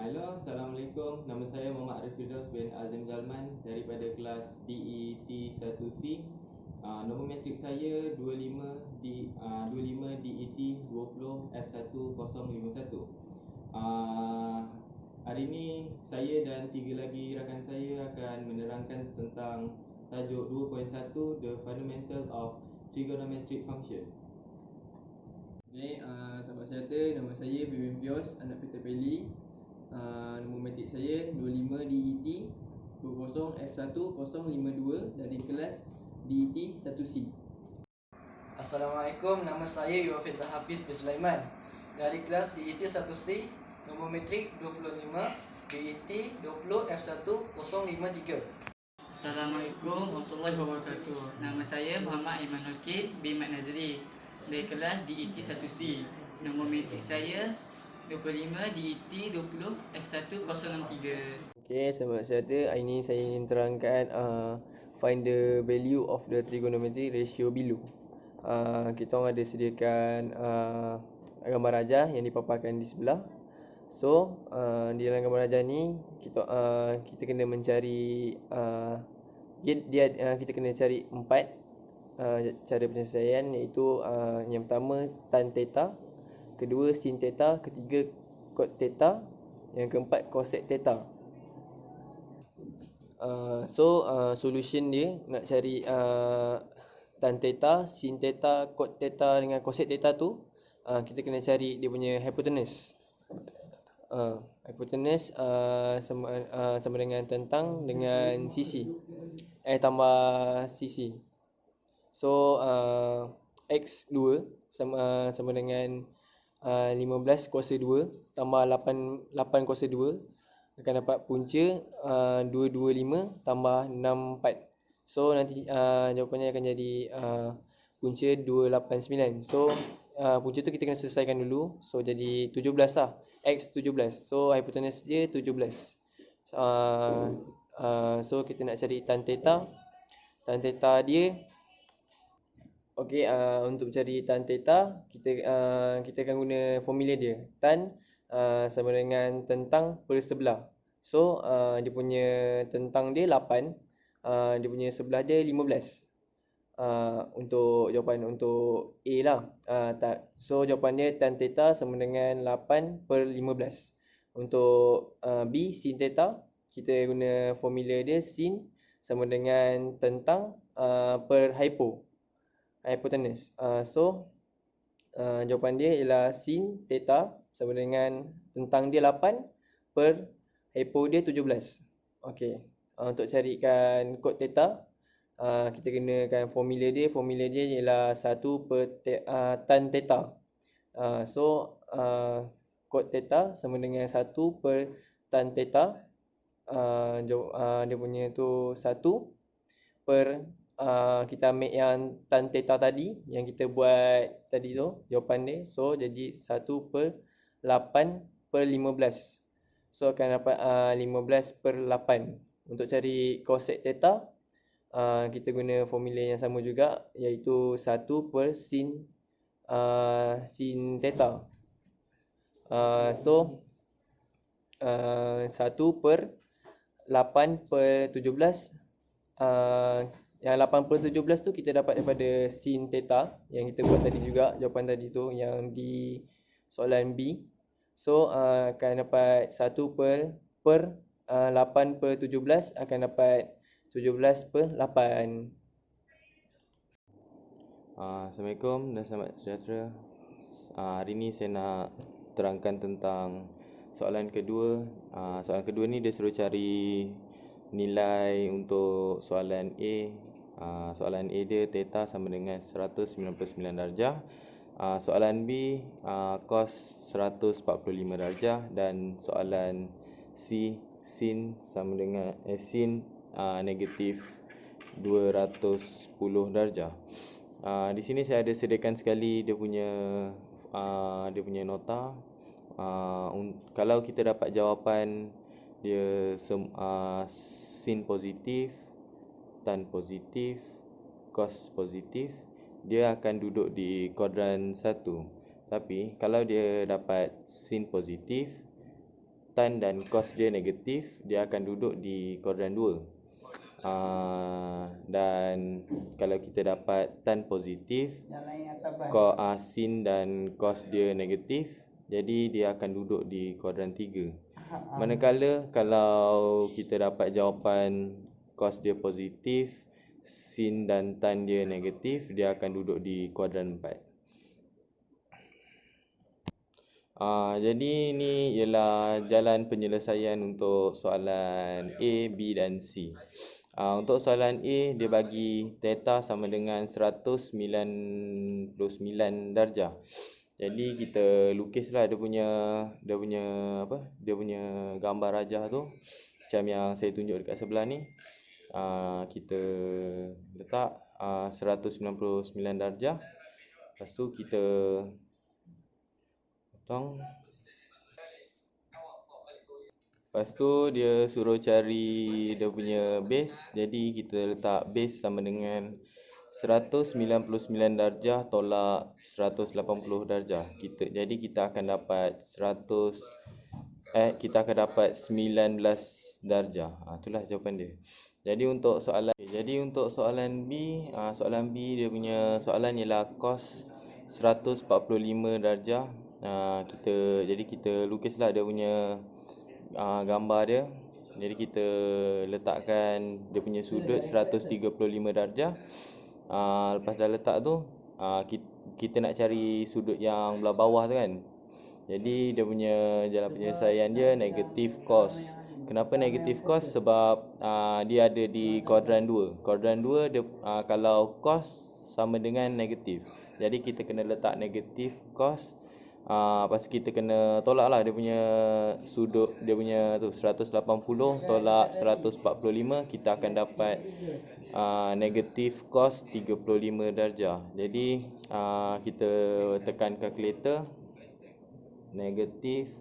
Hello, Assalamualaikum. Nama saya Muhammad Arif Firdaus bin Azim Jalman daripada kelas DET 1C. Nombor matrik saya 25 DET 20 F1051. Hari ini saya dan 3 lagi rakan saya akan menerangkan tentang tajuk 2.1 The Fundamental of Trigonometric Function. Okay, sahabat serata, nama saya Bibim Fios, anak Peter Peli. Nombor matrik saya 25 DET 20 F1052 dari kelas DET 1C. Assalamualaikum, nama saya Yuafiz Hafiz bin Sulaiman dari kelas DET 1C, nombor matrik 25 DET 20 F1053. Assalamualaikum warahmatullahi wabarakatuh. Nama saya Muhammad Aiman Hakim bin Mat Nazri dari kelas DET 1C. Nombor matrik saya 25 DET 20 F1063. Okay, sahabat serata, hari ini saya ingin terangkan find the value of the trigonometry ratio below. Kita orang ada sediakan gambar rajah yang dipaparkan di sebelah. So, di dalam gambar rajah ni kita kena mencari kita kena cari 4 cara penyelesaian, iaitu yang pertama tan theta, kedua sin theta, ketiga cot theta, yang keempat cosec theta. Solution dia nak cari tan theta, sin theta, cot theta dengan cosec theta tu, kita kena cari dia punya hypotenuse. Hypotenuse sama dengan tentang dengan sisi tambah sisi. So x2 sama dengan 15 kuasa 2 tambah 8 kuasa 2 akan dapat punca 225 tambah 64. So nanti jawapannya akan jadi punca 289. So punca tu kita kena selesaikan dulu. So jadi 17 lah, x 17. So hypotenuse dia 17. So kita nak cari tan theta. Tan theta dia, okey, untuk cari tan theta kita akan guna formula dia. Tan sama dengan tentang per sebelah. So dia punya tentang dia 8, dia punya sebelah dia 15. Untuk jawapan untuk A lah. So jawapan dia tan theta sama dengan 8 per 15. Untuk B, sin theta, kita guna formula dia sin sama dengan tentang per hypotenuse. Jawapan dia ialah sin theta sama dengan tentang dia 8 per hypo dia 17. Okey. Untuk carikan cot theta, kita gunakan formula dia. Formula dia ialah 1 per tan theta. Cot theta sama dengan 1 per tan theta. Dia punya tu 1 per kita ambil yang tan theta tadi yang kita buat tadi tu, jawapan dia. So jadi 1 per 8 per 15. So akan dapat 15 per 8. Untuk cari cosec theta, kita guna formula yang sama juga, iaitu 1 per sin theta. 1 per 8 per 17. Yang 8 per 17 tu kita dapat daripada sin theta yang kita buat tadi juga, jawapan tadi tu yang di soalan B. So akan dapat 1 per 8 per 17 akan dapat 17 per 8. Assalamualaikum dan selamat sejahtera. Hari ini saya nak terangkan tentang soalan kedua. Soalan kedua ni dia suruh cari nilai untuk soalan A. Soalan A dia theta sama dengan 199 darjah. Soalan B cos 145 darjah, dan soalan C sin sama dengan sin negatif 210 darjah. Di sini saya ada sediakan sekali dia punya nota. Kalau kita dapat jawapan dia sin positif, tan positif, cos positif, dia akan duduk di kuadran 1. Tapi kalau dia dapat sin positif, tan dan cos dia negatif, dia akan duduk di kuadran 2. Dan kalau kita dapat tan positif, sin dan cos dia negatif, jadi dia akan duduk di kuadran 3. Manakala kalau kita dapat jawapan cos dia positif, sin dan tan dia negatif, dia akan duduk di kuadran 4. Jadi ini ialah jalan penyelesaian untuk soalan A, B dan C. Untuk soalan A, dia bagi theta sama dengan 199 darjah. Jadi kita lukislah dia punya gambar rajah tu macam yang saya tunjuk dekat sebelah ni. Kita letak 199 darjah. Lepas tu kita potong. Lepas tu dia suruh cari dia punya base. Jadi kita letak base sama dengan 199 darjah tolak 180 darjah. Jadi kita akan dapat 19 darjah. Itulah jawapan dia. Jadi untuk soalan B, dia punya soalan ialah cos 145 darjah. Jadi kita lukislah dia punya gambar dia. Jadi kita letakkan dia punya sudut 135 darjah. Lepas dah letak tu, kita nak cari sudut yang belah bawah tu kan. Jadi dia punya jalan penyelesaian dia negatif cos. Kenapa negatif cos? Sebab dia ada di kuadran 2. Kuadran 2 dia kalau cos sama dengan negatif. Jadi kita kena letak negatif cos. Lepas kita kena tolak lah dia punya sudut, dia punya tu 180 tolak 145, kita akan dapat negatif cos 35 darjah. Jadi kita tekan kalkulator, negatif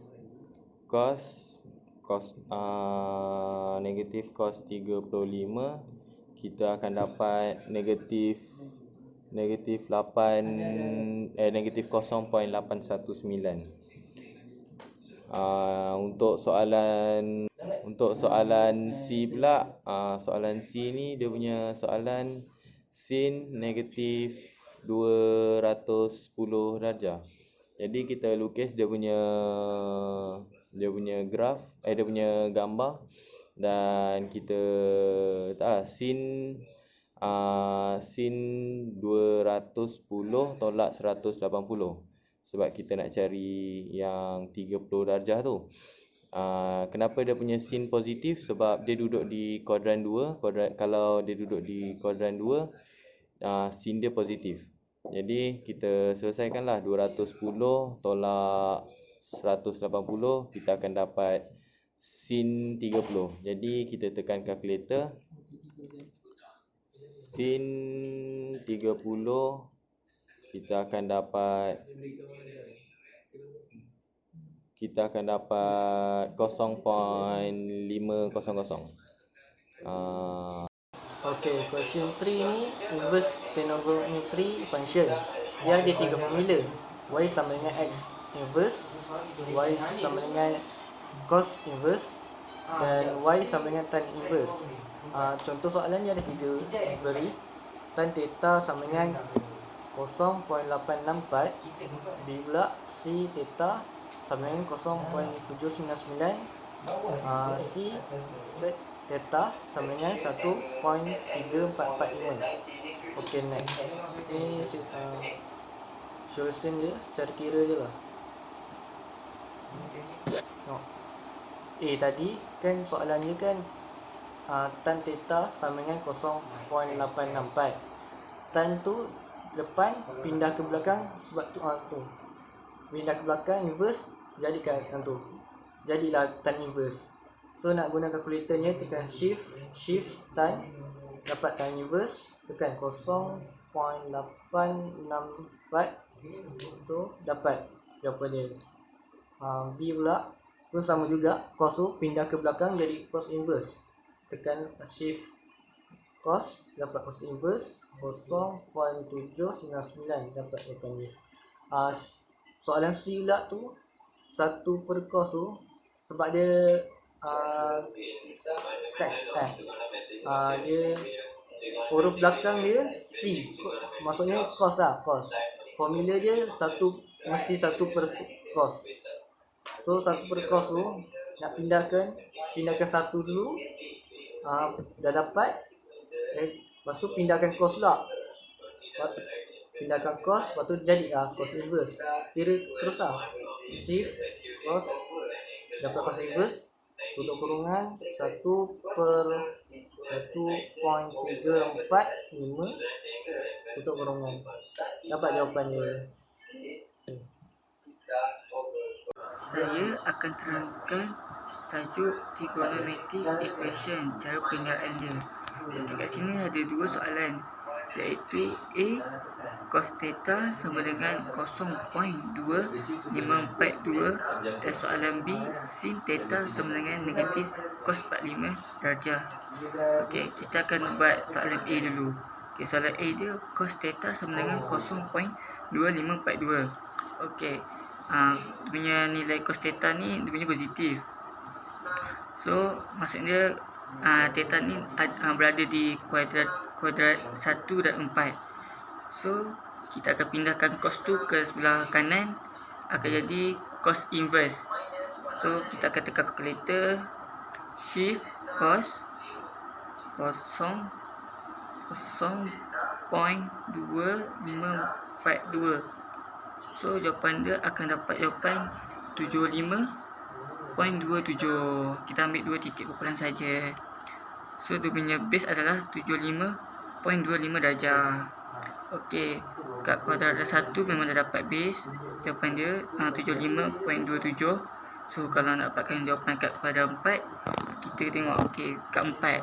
cos negatif cos 35, kita akan dapat negatif 0.819. Untuk soalan C pula, soalan C ni dia punya soalan sin negatif 210 darjah. Jadi kita lukis dia punya graf, dia punya gambar, dan kita sin 210 tolak 180, sebab kita nak cari yang 30 darjah tu. Kenapa dia punya sin positif? Sebab dia duduk di kuadran 2. Kalau dia duduk di kuadran 2, sin dia positif. Jadi kita selesaikanlah 210 tolak 180, kita akan dapat sin 30. Jadi kita tekan kalkulator, sin 30 kita akan dapat 0.500. Okay, question 3 ni inverse trigonometry function. Dia ada 3 formula. Y sama dengan X inverse, Y sama dengan cos inverse, dan Y sama dengan tan inverse. Contoh soalan ni ada 3 beri. Tan theta sama dengan 0.864, B pula C theta sama dengan 0.799, C sec theta sama dengan 1.3445. Okay, next. Ini solution dia, cara kira je lah. Tadi kan soalannya kan tan theta sama dengan 0.864. Tan tu depan pindah ke belakang, sebab tu pindah ke belakang inverse, jadikan tu jadilah tan inverse. So nak guna kalkulatornya, tekan shift tan, dapat tan inverse, tekan 0.864, so dapat jawapan dia. B pula pun sama juga, cos tu pindah ke belakang jadi cos inverse, tekan shift cos, dapat cos inverse 0.799, dapat jawapan dia. Soalan C pula tu 1/cos tu sebab dia dia huruf belakang dia C, maksudnya cos lah, cos. Formula dia mesti 1/cos. So 1/cos tu nak pindahkan 1 dulu, dah dapat, lepas tu pindahkan cos pula, pindahkan cos, lepas tu jadi cos inverse. Kira terus lah, shift cos, dapat cos inverse, tutup kurungan 1/1.345, tutup kurungan, dapat jawapannya. Saya akan terangkan tajuk trigonometric equation, cara pengiraan dia. Dekat sini ada dua soalan, iaitu A, cos theta sama dengan 0.2542, dan soalan B, sin theta sama dengan negatif cos 45 darjah. Okey, kita akan buat soalan A dulu. Okey, soalan A dia cos theta sama dengan 0.2542. Okey, dia punya nilai cos theta ni dia punya positif. So maksudnya theta ni berada di kuadrat 1 dan 4. So kita akan pindahkan cos tu ke sebelah kanan, akan jadi cos inverse. So kita akan tekan calculator, shift cos 0.2542. So jawapan dia akan dapat jawapan 75.27. Kita ambil 2 titik kumpulan saja. So dia punya base adalah 75.25 darjah. Okey, kat kuadrat 1 memang dah dapat base. Jawapan dia 75.27. So kalau nak dapatkan jawapan kat kuadrat 4, kita tengok okey kat 4.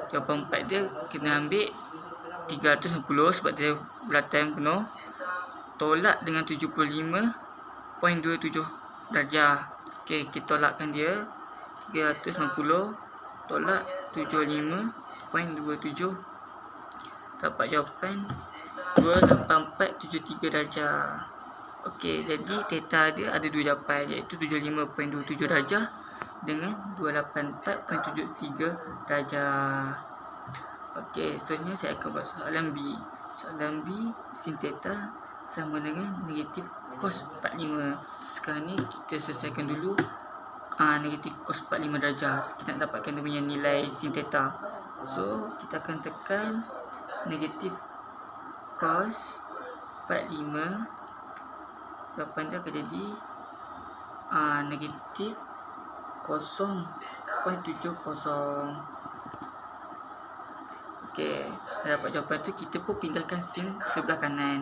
Jawapan 4 dia kena ambil 360 sebab dia bulatan penuh, tolak dengan 75.27 darjah. Okey, kita tolakkan dia. 360 tolak 75.27, dapat jawapan 28473 darjah. Okey, jadi theta dia ada dua jawapan, iaitu 75.27 darjah dengan 284.73 darjah. Okey, seterusnya saya akan buat soalan B. Soalan B, sin theta sama dengan negatif cos 45. Sekarang ni kita selesaikan dulu negatif cos 45 darjah. Kita nak dapatkan dia punya nilai sin theta. So kita akan tekan negatif cos 45. Jawapan dia akan jadi negatif 0.70. Okey, dapat jawapan tu, kita pun pindahkan sin sebelah kanan,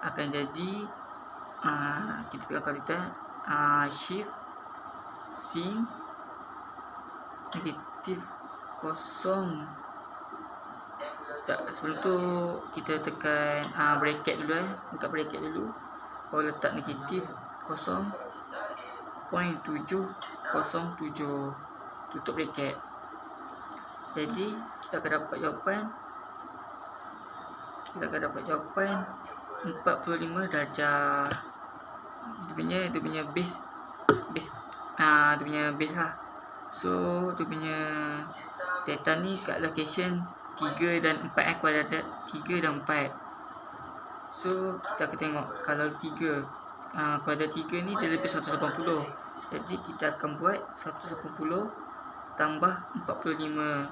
akan jadi kita tekan kita shift sin negatif 0. Tak, sebelum tu kita tekan bracket dulu, buka bracket dulu, baru letak negatif 0.707, tutup bracket. Jadi kita akan dapat jawapan 45 darjah. Dia punya base dia punya base lah. So dia punya theta ni kat location 3 dan 4, kuadrat 3 dan 4. So kita akan tengok kalau 3 kuadrat 3 ni dia lebih 180. Jadi kita akan buat 180 tambah 45.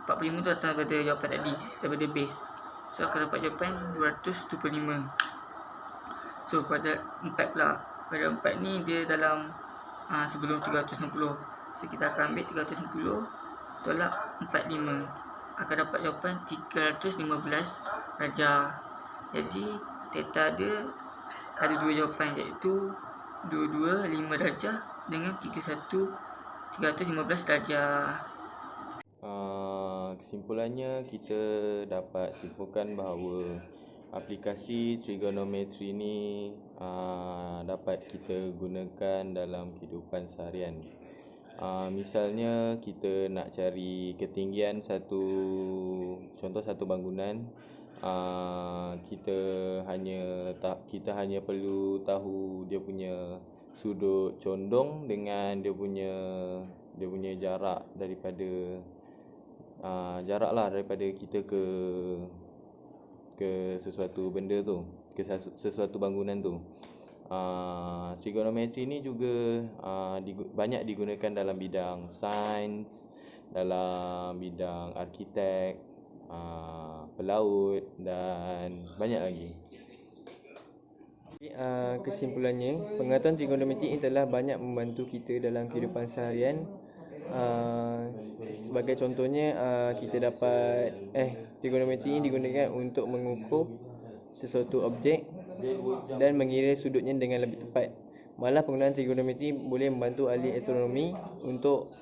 45 tu datang daripada jawapan tadi, daripada base. So akan dapat jawapan 225. So kuadrat 4 pula. Kuadrat 4 ni dia dalam sebelum 360. So kita akan ambil 360 tolak 45, akan dapat jawapan 315 darjah. Jadi theta dia ada dua jawapan, iaitu 225 darjah dengan 315 darjah. Kesimpulannya, kita dapat simpulkan bahawa aplikasi trigonometri ni dapat kita gunakan dalam kehidupan seharian. Misalnya kita nak cari ketinggian satu bangunan, kita hanya perlu tahu dia punya sudut condong dengan dia punya jarak daripada jarak lah daripada kita ke sesuatu benda tu, ke sesuatu bangunan tu. Trigonometri ni juga banyak digunakan dalam bidang sains, dalam bidang arkitek, pelaut dan banyak lagi. Kesimpulannya, pengetahuan trigonometri ini telah banyak membantu kita dalam kehidupan seharian. Sebagai contohnya, kita dapat trigonometri ini digunakan untuk mengukur sesuatu objek dan mengira sudutnya dengan lebih tepat. Malah penggunaan trigonometri boleh membantu ahli astronomi untuk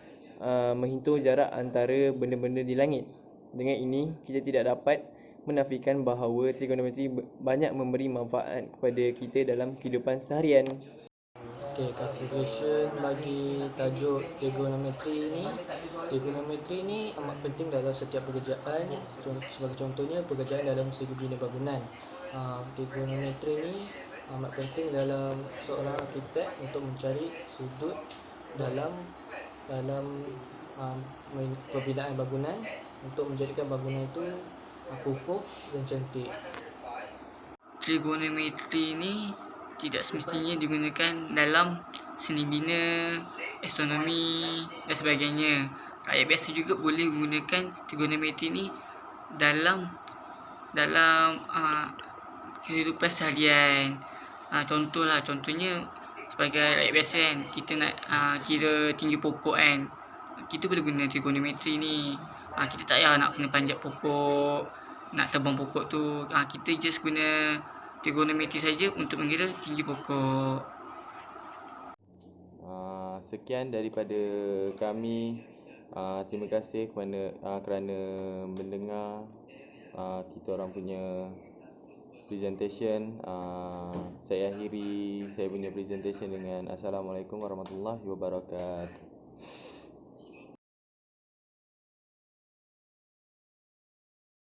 menghitung jarak antara benda-benda di langit. Dengan ini, kita tidak dapat menafikan bahawa trigonometri banyak memberi manfaat kepada kita dalam kehidupan seharian. Okay, conclusion bagi tajuk trigonometri ni amat penting dalam setiap pekerjaan. Sebagai contohnya, pekerjaan dalam segi bina bangunan. Trigonometri ni amat penting dalam seorang arkitek untuk mencari sudut dalam pembinaan bangunan untuk menjadikan bangunan itu kokoh dan cantik. Trigonometri ni tidak semestinya digunakan dalam seni bina, astronomi dan sebagainya. Rakyat biasa juga boleh menggunakan trigonometri ni dalam kehidupan seharian. Contohnya sebagai rakyat biasa kan, kita nak kira tinggi pokok kan, kita boleh guna trigonometri ni. Kita tak payah nak kena panjat pokok, nak tebang pokok tu. Kita just guna trigonometri saja untuk mengira tinggi pokok. Sekian daripada kami. Terima kasih kerana mendengar kita orang punya presentation. Saya akhiri saya punya presentation dengan Assalamualaikum warahmatullahi wabarakatuh.